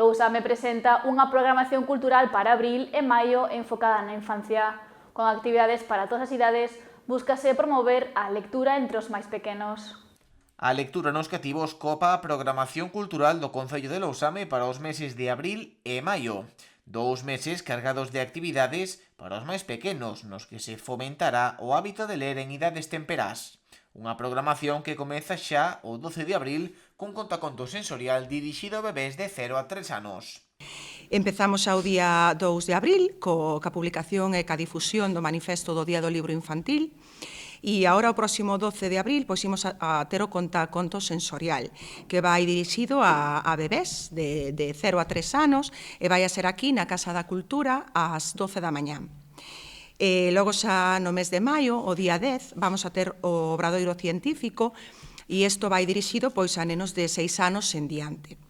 Lousame presenta unha programación cultural para abril e maio enfocada na infancia. Con actividades para todas as idades, búscase promover a lectura entre os máis pequenos. A lectura nos cativos copa a programación cultural do Concello de Lousame para os meses de abril e maio. 2 meses cargados de actividades para os máis pequenos, nos que se fomentará o hábito de ler en idades temperás. Unha programación que comeza xa o 12 de abril cun contaconto sensorial dirixido a bebés de 0 a 3 anos. Empezamos xa o día 2 de abril ca publicación e ca difusión do manifesto do Día do Libro Infantil. E agora, o próximo 12 de abril, pois imos a ter o contaconto sensorial, que vai dirixido a bebés de 0 a 3 anos e vai a ser aquí na Casa da Cultura ás 12 da mañá. Logo xa no mes de maio, o día 10, vamos a ter o obradoiro científico e isto vai dirixido pois a nenos de 6 anos en diante.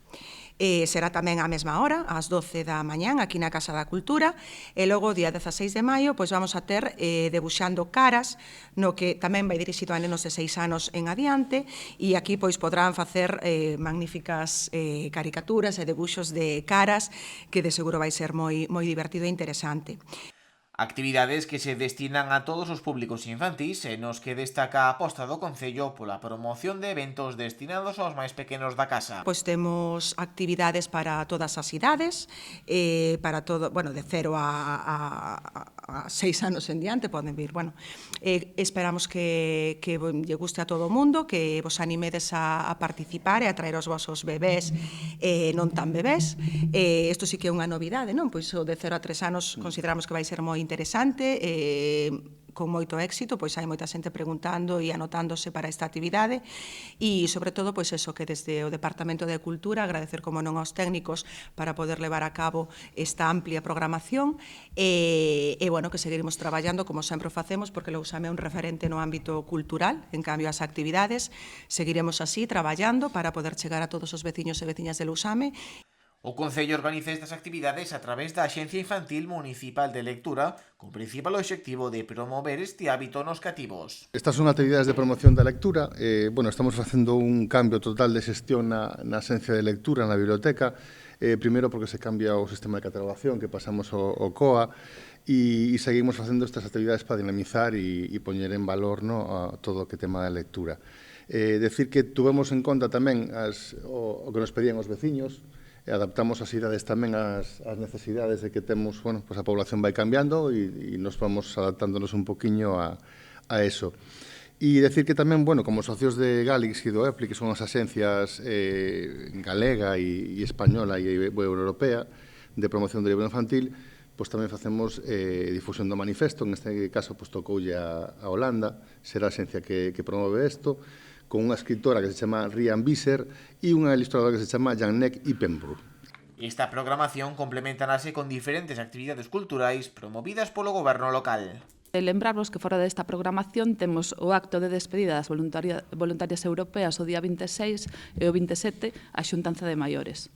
Será tamén á mesma hora, ás 12 da mañán, aquí na Casa da Cultura, e logo, o día 16 de maio, pois vamos a ter debuxando caras, no que tamén vai dirixido a nenos de 6 anos en adiante, e aquí pois podrán facer magníficas caricaturas e debuxos de caras, que de seguro vai ser moi divertido e interesante. Actividades que se destinan a todos os públicos infantís e nos que destaca a aposta do Concello pola promoción de eventos destinados aos máis pequenos da casa. Pois temos actividades para todas as idades, para todo, bueno, de 0 a 6 anos en diante poden vir, bueno. Esperamos que lle guste a todo o mundo, que vos animedes a participar e a traer os vosos bebés e non tan bebés. Isto sí que é unha novidade, non? Pois o de 0 a 3 anos consideramos que vai ser moi interesante, con moito éxito, pois hai moita xente preguntando e anotándose para esta actividade e, sobre todo, pois eso, que desde o Departamento de Cultura agradecer como non aos técnicos para poder levar a cabo esta amplia programación e bueno, que seguiremos traballando como sempre o facemos, porque Lousame é un referente no ámbito cultural, en cambio as actividades, seguiremos así traballando para poder chegar a todos os veciños e veciñas de Lousame. O Concello organiza estas actividades a través da Axencia Infantil Municipal de Lectura, con principal obxectivo de promover este hábito nos cativos. Estas son actividades de promoción da lectura. Estamos facendo un cambio total de xestión na Axencia de Lectura, na biblioteca, primeiro porque se cambia o sistema de catalogación, que pasamos ao COA, e seguimos facendo estas actividades para dinamizar e poñer en valor a todo o que tema da lectura. Decir que tuvemos en conta tamén o que nos pedían os veciños, e adaptamos as idades tamén ás necesidades de que temos, bueno, pues a población vai cambiando e nos vamos adaptándonos un poquinho a eso. E decir que tamén, bueno, como socios de Galix e do EPLI, que son as axencias galega e española e europea de promoción do libro infantil, pois tamén facemos difusión do manifesto, en este caso pois tocoulle a Holanda, será a axencia que promove isto, con unha escritora que se chama Rian Visser e unha ilustradora que se chama Jannek Ippenbrook. Esta programación complementarase con diferentes actividades culturais promovidas polo goberno local. Lembrarvos que fora desta programación temos o acto de despedida das voluntarias europeas o día 26 e o 27 a xuntanza de maiores.